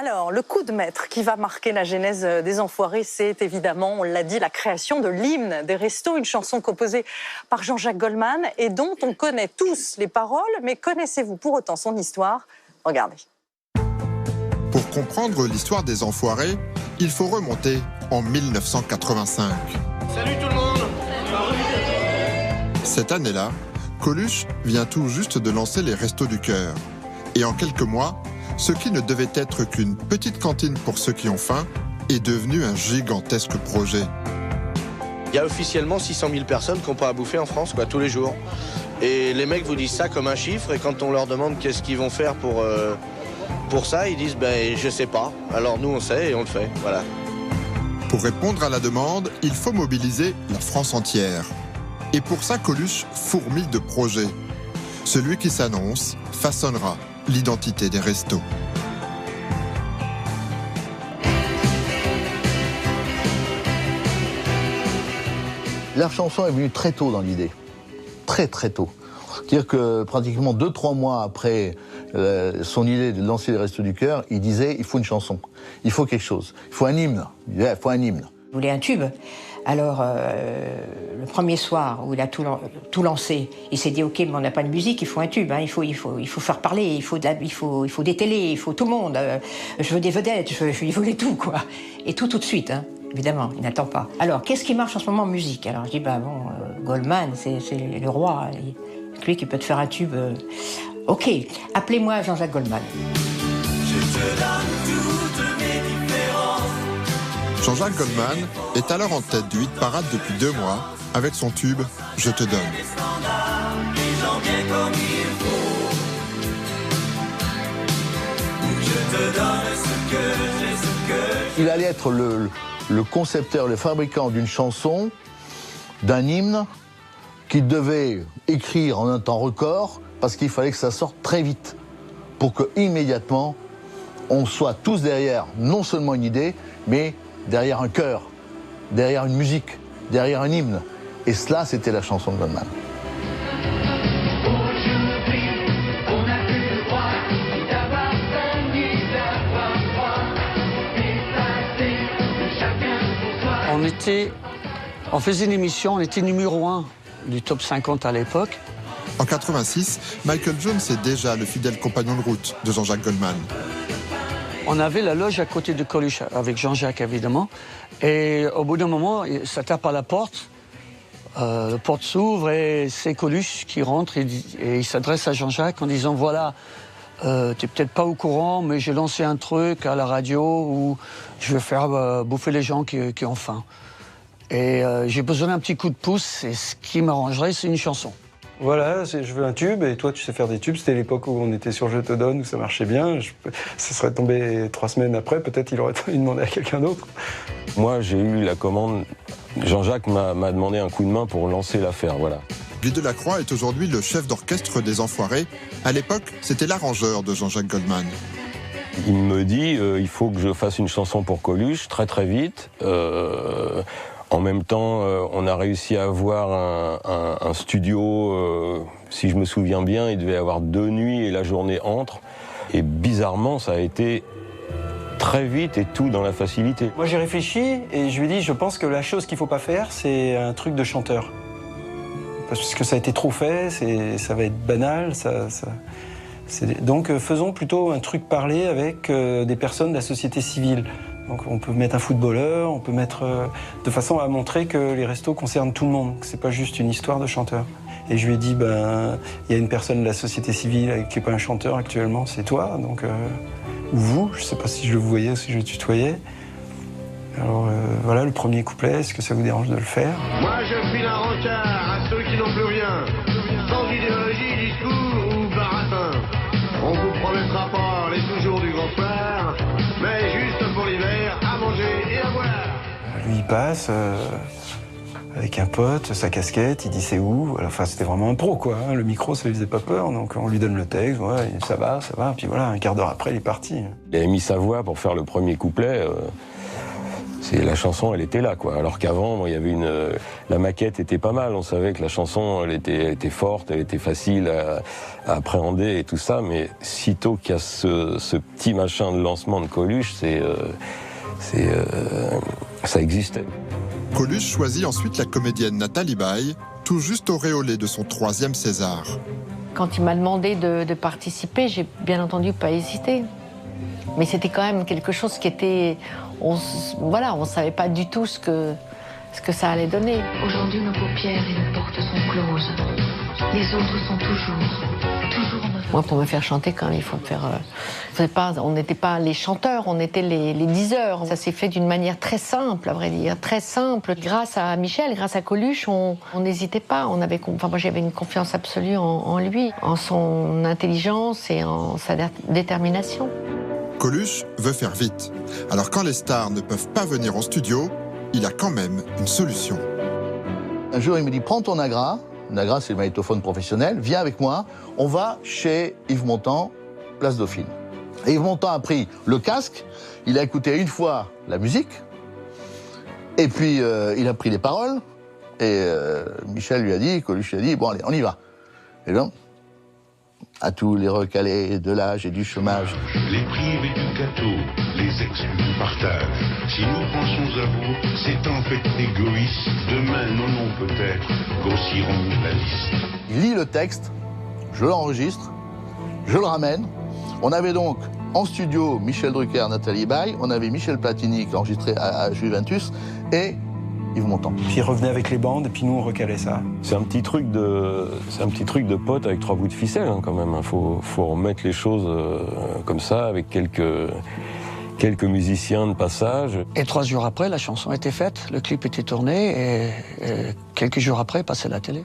Alors, le coup de maître qui va marquer la genèse des Enfoirés, c'est évidemment, on l'a dit, la création de l'hymne des Restos, une chanson composée par Jean-Jacques Goldman et dont on connaît tous les paroles, mais connaissez-vous pour autant son histoire? Regardez. Pour comprendre l'histoire des Enfoirés, il faut remonter en 1985. Salut tout le monde! Cette année-là, Coluche vient tout juste de lancer les Restos du Cœur. Et en quelques mois, ce qui ne devait être qu'une petite cantine pour ceux qui ont faim est devenu un gigantesque projet. Il y a officiellement 600 000 personnes qui n'ont pas à bouffer en France, tous les jours. Et les mecs vous disent ça comme un chiffre, et quand on leur demande qu'est-ce qu'ils vont faire pour ça, ils disent je sais pas. Alors nous on sait et on le fait, voilà. Pour répondre à la demande, il faut mobiliser la France entière. Et pour ça, Coluche fourmille de projets. Celui qui s'annonce façonnera l'identité des restos. La chanson est venue très tôt dans l'idée. Très tôt. C'est-à-dire que pratiquement 2-3 mois après son idée de lancer les Restos du Cœur, il disait il faut une chanson, il faut quelque chose, il faut un hymne. Il disait, il faut un hymne. Il voulait un tube. Alors, le premier soir où il a tout lancé, il s'est dit ok, mais on n'a pas de musique, il faut un tube, il faut faire parler, il faut des télés, il faut tout le monde. Je veux des vedettes, il voulait tout, quoi. Et tout de suite, évidemment, il n'attend pas. Alors, qu'est-ce qui marche en ce moment en musique? Alors, je dis, Goldman, c'est le roi, c'est lui qui peut te faire un tube. Ok, appelez-moi Jean-Jacques Goldman. Je te donne toutes mes différences. Jean-Jacques Goldman est alors en tête du hit parade depuis 2 mois avec son tube « Je te donne ». Il allait être le concepteur, le fabricant d'une chanson, d'un hymne qu'il devait écrire en un temps record parce qu'il fallait que ça sorte très vite pour que immédiatement on soit tous derrière non seulement une idée, mais derrière un chœur, derrière une musique, derrière un hymne. Et cela, c'était la chanson de Goldman. On faisait une émission, on était numéro 1 du top 50 à l'époque. En 86, Michael Jones est déjà le fidèle compagnon de route de Jean-Jacques Goldman. On avait la loge à côté de Coluche, avec Jean-Jacques évidemment. Et au bout d'un moment, ça tape à la porte. La porte s'ouvre et c'est Coluche qui rentre et il s'adresse à Jean-Jacques en disant voilà, t'es peut-être pas au courant, mais j'ai lancé un truc à la radio où je vais faire bouffer les gens qui ont faim. Et j'ai besoin d'un petit coup de pouce et ce qui m'arrangerait, c'est une chanson. Voilà, je veux un tube, et toi tu sais faire des tubes. C'était l'époque où on était sur Je te donne, où ça marchait bien. Ça serait tombé 3 semaines après, peut-être il aurait demandé à quelqu'un d'autre. Moi j'ai eu la commande, Jean-Jacques m'a demandé un coup de main pour lancer l'affaire, voilà. Guy Delacroix est aujourd'hui le chef d'orchestre des Enfoirés. À l'époque, c'était l'arrangeur de Jean-Jacques Goldman. Il me dit il faut que je fasse une chanson pour Coluche, très vite. En même temps, on a réussi à avoir un studio, si je me souviens bien, il devait y avoir 2 nuits et la journée entre. Et bizarrement, ça a été très vite et tout dans la facilité. Moi j'ai réfléchi et je lui ai dit, je pense que la chose qu'il ne faut pas faire, c'est un truc de chanteur. Parce que ça a été trop fait, ça va être banal, donc faisons plutôt un truc parlé avec des personnes de la société civile. Donc on peut mettre un footballeur, on peut mettre de façon à montrer que les restos concernent tout le monde, que c'est pas juste une histoire de chanteur. Et je lui ai dit, il y a une personne de la société civile qui n'est pas un chanteur actuellement, c'est toi, donc ou vous, je sais pas si je le voyais ou si je le tutoyais. Alors voilà le premier couplet, est-ce que ça vous dérange de le faire? Moi je file un rencard à ceux qui n'ont plus rien, sans idéologie, discours ou baratin. On vous promettra pas les toujours du grand soir, mais juste pour l'hiver, à manger et à boire. Lui il passe avec un pote, sa casquette, il dit c'est où? Enfin c'était vraiment un pro quoi, le micro ça lui faisait pas peur, donc on lui donne le texte, ouais, ça va, puis voilà, un quart d'heure après il est parti. Il avait mis sa voix pour faire le premier couplet. la chanson, elle était là, quoi. Alors qu'avant, il y avait la maquette était pas mal. On savait que la chanson, elle était forte, elle était facile à appréhender et tout ça. Mais sitôt qu'il y a ce petit machin de lancement de Coluche, ça existait. Coluche choisit ensuite la comédienne Nathalie Baye, tout juste auréolée de son 3e César. Quand il m'a demandé de participer, j'ai bien entendu pas hésité. Mais c'était quand même quelque chose qui était... on ne savait pas du tout ce que ça allait donner. Aujourd'hui, nos paupières et nos portes sont closes. Les autres sont toujours Moi, pour me faire chanter, quand même, il faut me faire... on n'était pas les chanteurs, on était les diseurs. Ça s'est fait d'une manière très simple, à vrai dire, très simple. Grâce à Michel, grâce à Coluche, on n'hésitait pas. Moi, j'avais une confiance absolue en lui, en son intelligence et en sa détermination. Coluche veut faire vite. Alors quand les stars ne peuvent pas venir en studio, il a quand même une solution. Un jour, il me dit, prends ton Nagra. Nagra, c'est le magnétophone professionnel. Viens avec moi. On va chez Yves Montand, place Dauphine. Et Yves Montand a pris le casque. Il a écouté une fois la musique. Et puis, il a pris les paroles. Et Michel lui a dit, Coluche lui a dit, bon, allez, on y va. Et donc, à tous les recalés de l'âge et du chômage. Les privés du gâteau, les exclus du partage. Si nous pensons à vous, c'est en fait égoïste. Demain, nos noms peut-être grossiront la liste. Il lit le texte, je l'enregistre, je le ramène. On avait donc en studio Michel Drucker, Nathalie Baye, on avait Michel Platini qui enregistrait à Juventus et Yves Montand. Puis il revenait avec les bandes et puis nous on recalait ça. C'est un petit truc de pote avec 3 bouts de ficelle, hein, quand même. Faut remettre les choses comme ça avec quelques musiciens de passage. Et 3 jours après, la chanson était faite, le clip était tourné et quelques jours après, passait à la télé.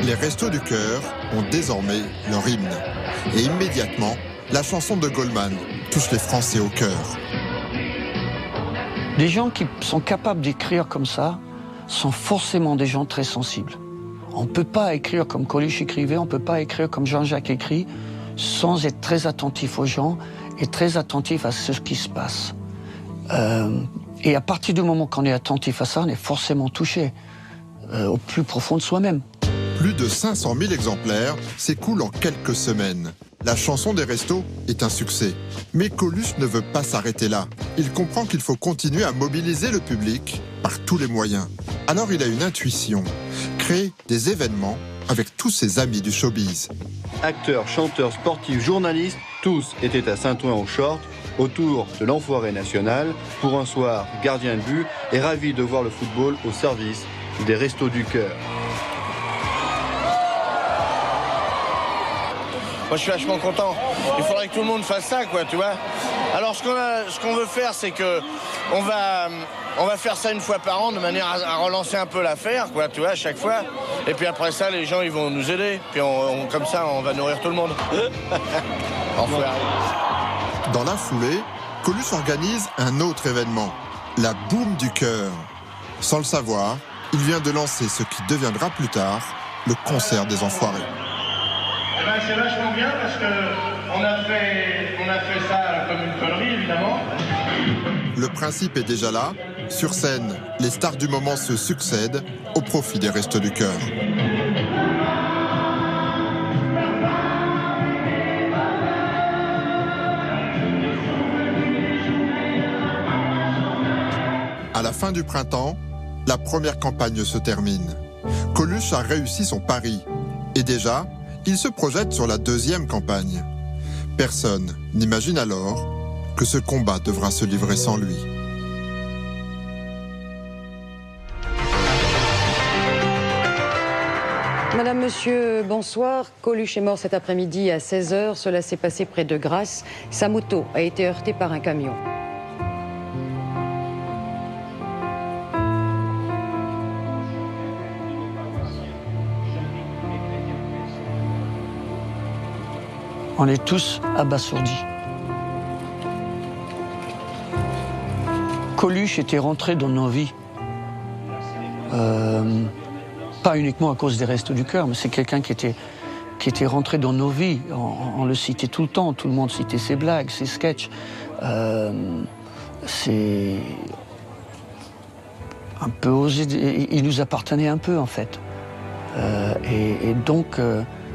Les Restos du Cœur ont désormais leur hymne. Et immédiatement, la chanson de Goldman touche les Français au cœur. Les gens qui sont capables d'écrire comme ça sont forcément des gens très sensibles. On ne peut pas écrire comme Coluche écrivait, on ne peut pas écrire comme Jean-Jacques écrit sans être très attentif aux gens et très attentif à ce qui se passe. Et à partir du moment qu'on est attentif à ça, on est forcément touché au plus profond de soi-même. Plus de 500 000 exemplaires s'écoulent en quelques semaines. La chanson des Restos est un succès. Mais Coluche ne veut pas s'arrêter là. Il comprend qu'il faut continuer à mobiliser le public par tous les moyens. Alors il a une intuition, créer des événements avec tous ses amis du showbiz. Acteurs, chanteurs, sportifs, journalistes, tous étaient à Saint-Ouen au Short, autour de l'Enfoiré National, pour un soir gardien de but et ravis de voir le football au service des Restos du Cœur. Moi, je suis vachement content. Il faudrait que tout le monde fasse ça, quoi, tu vois. Alors, ce qu'on veut faire, c'est que on va faire ça une fois par an, de manière à relancer un peu l'affaire, quoi, tu vois, à chaque fois. Et puis après ça, les gens, ils vont nous aider. Puis comme ça, on va nourrir tout le monde. Enfoiré. Dans la foulée, Coluche organise un autre événement, la Boum du Cœur. Sans le savoir, il vient de lancer ce qui deviendra plus tard le concert des Enfoirés. Eh ben, c'est vachement bien parce qu'on a fait ça comme une connerie, évidemment. Le principe est déjà là. Sur scène, les stars du moment se succèdent au profit des Restos du Cœur. À la fin du printemps, la première campagne se termine. Coluche a réussi son pari. Et déjà, il se projette sur la deuxième campagne. Personne n'imagine alors que ce combat devra se livrer sans lui. Madame, monsieur, bonsoir. Coluche est mort cet après-midi à 16h. Cela s'est passé près de Grasse. Sa moto a été heurtée par un camion. On est tous abasourdis. Coluche était rentré dans nos vies. Pas uniquement à cause des Restos du Cœur, mais c'est quelqu'un qui était qui était rentré dans nos vies. On le citait tout le temps, tout le monde citait ses blagues, ses sketchs. C'est un peu osé, il nous appartenait un peu en fait. Et donc,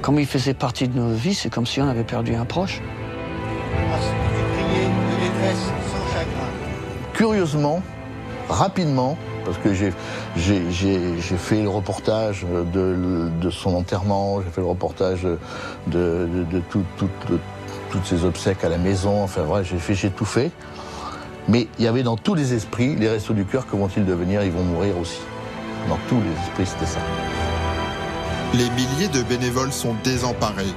comme il faisait partie de nos vies, c'est comme si on avait perdu un proche. Curieusement, rapidement, parce que j'ai fait le reportage de son enterrement, j'ai fait le reportage de toutes ses obsèques à la maison, enfin voilà, j'ai tout fait. Mais il y avait dans tous les esprits, les Restos du Cœur, que vont-ils devenir? Ils vont mourir aussi. Dans tous les esprits, c'était ça. Les milliers de bénévoles sont désemparés.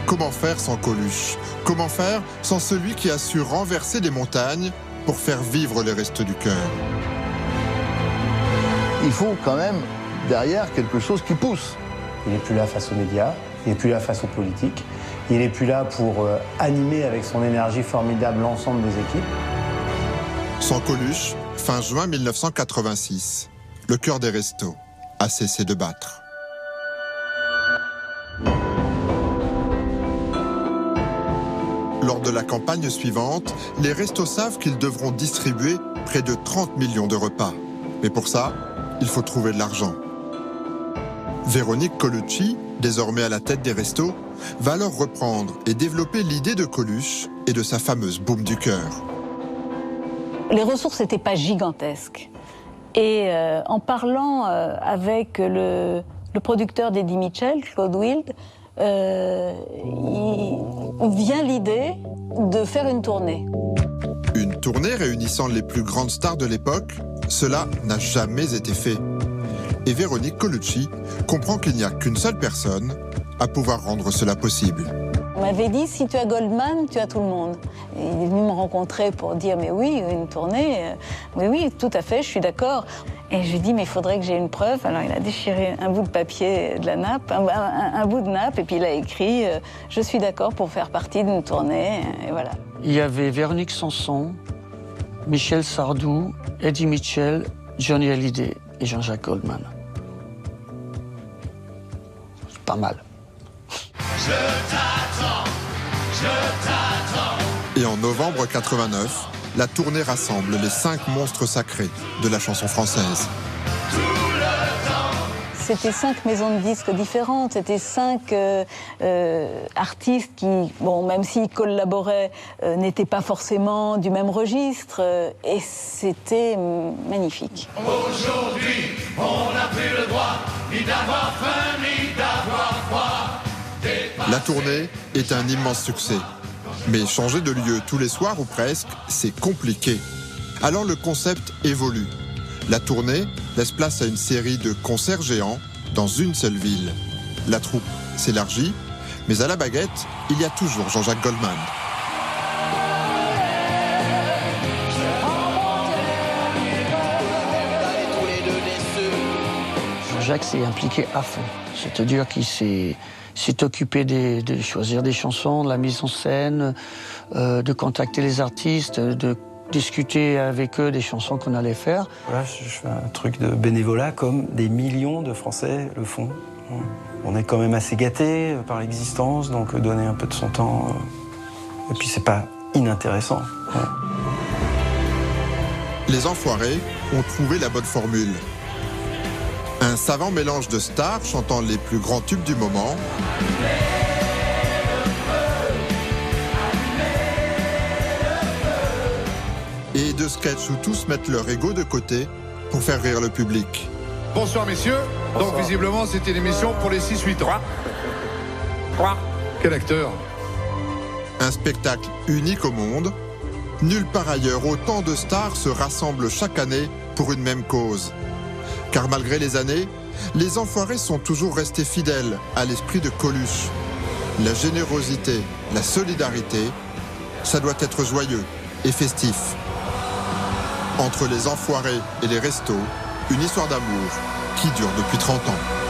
Comment faire sans Coluche? Comment faire sans celui qui a su renverser des montagnes pour faire vivre les Restos du Cœur? Il faut quand même, derrière, quelque chose qui pousse. Il n'est plus là face aux médias, il n'est plus là face aux politiques, il n'est plus là pour animer avec son énergie formidable l'ensemble des équipes. Sans Coluche, fin juin 1986, le cœur des Restos a cessé de battre. Lors de la campagne suivante, les Restos savent qu'ils devront distribuer près de 30 millions de repas. Mais pour ça, il faut trouver de l'argent. Véronique Colucci, désormais à la tête des Restos, va alors reprendre et développer l'idée de Coluche et de sa fameuse boum du cœur. Les ressources n'étaient pas gigantesques. Et en parlant avec le producteur d'Eddie Mitchell, Claude Wild, il vient l'idée de faire une tournée. Une tournée réunissant les plus grandes stars de l'époque, cela n'a jamais été fait. Et Véronique Colucci comprend qu'il n'y a qu'une seule personne à pouvoir rendre cela possible. On m'avait dit, si tu as Goldman, tu as tout le monde. Et il est venu me rencontrer pour dire, mais oui, une tournée, oui, tout à fait, je suis d'accord. Et je lui ai dit, mais il faudrait que j'ai une preuve. Alors il a déchiré un bout de papier de la nappe, un bout de nappe, et puis il a écrit, je suis d'accord pour faire partie d'une tournée, et voilà. Il y avait Véronique Sanson, Michel Sardou, Eddie Mitchell, Johnny Hallyday et Jean-Jacques Goldman. C'est pas mal. Je t'attends, je t'attends. Et en novembre 89, la tournée rassemble les 5 monstres sacrés de la chanson française. C'était 5 maisons de disques différentes, c'était 5 artistes qui, bon, même s'ils collaboraient, n'étaient pas forcément du même registre, et c'était magnifique. Aujourd'hui, on n'a plus le droit ni d'avoir faim, ni d'avoir froid. La tournée est un immense succès. Mais changer de lieu tous les soirs ou presque, c'est compliqué. Alors le concept évolue. La tournée laisse place à une série de concerts géants dans une seule ville. La troupe s'élargit, mais à la baguette, il y a toujours Jean-Jacques Goldman. Jean-Jacques s'est impliqué à fond. C'est-à-dire qu'il s'est occupé de choisir des chansons, de la mise en scène, de contacter les artistes, de discuter avec eux des chansons qu'on allait faire. Voilà, je fais un truc de bénévolat comme des millions de Français le font. On est quand même assez gâtés par l'existence, donc donner un peu de son temps. Et puis c'est pas inintéressant. Ouais. Les Enfoirés ont trouvé la bonne formule. Un savant mélange de stars chantant les plus grands tubes du moment et de sketchs où tous mettent leur ego de côté pour faire rire le public. Bonsoir messieurs. Bonsoir. Donc visiblement c'était une émission pour les 6-8 ans. 3. Quel acteur. Un spectacle unique au monde. Nulle part ailleurs autant de stars se rassemblent chaque année pour une même cause. Car malgré les années, les Enfoirés sont toujours restés fidèles à l'esprit de Coluche. La générosité, la solidarité, ça doit être joyeux et festif. Entre les Enfoirés et les Restos, une histoire d'amour qui dure depuis 30 ans.